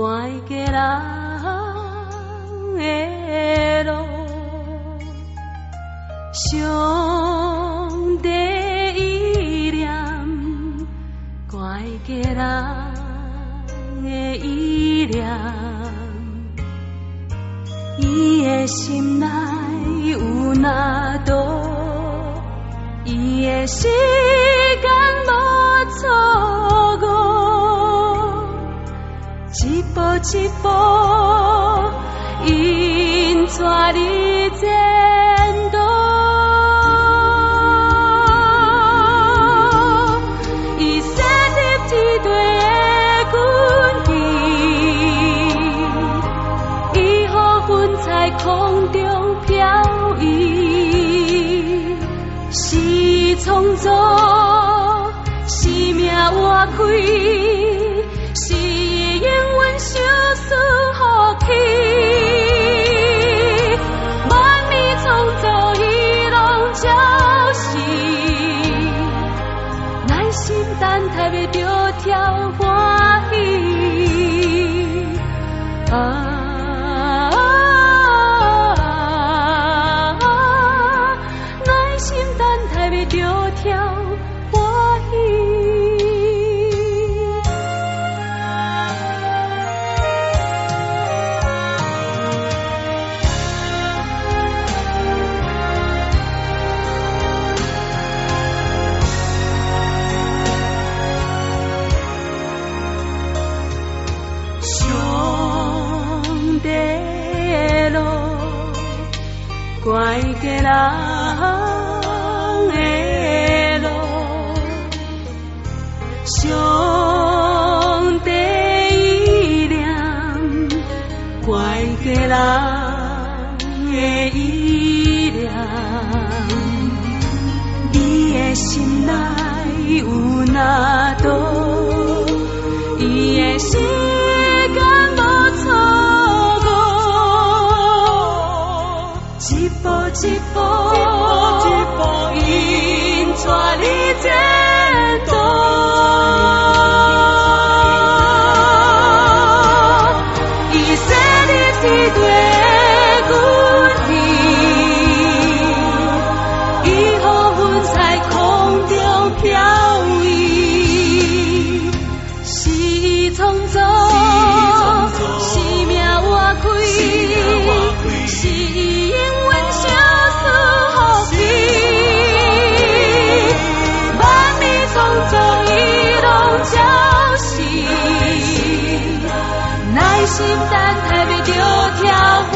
怪家人的路，上帝意念，怪家人的意念，伊的心内有哪道，伊的时间无错误。一步一步，引带你前途。伊设立天地的根基，伊予云彩空中飘逸，是创造，是命活开。小事好起，万米创造伊拢照示，耐心等待要着挑欢喜。耐心等待要着挑欢喜。怪家人的路，上帝意念，怪家人的意念，你的心内有哪道，伊的时间无错。一步一步，引带你前途。伊设立天地的根基，伊予云彩空中飘逸，是创造，是命活开。耐心等待要着挑欢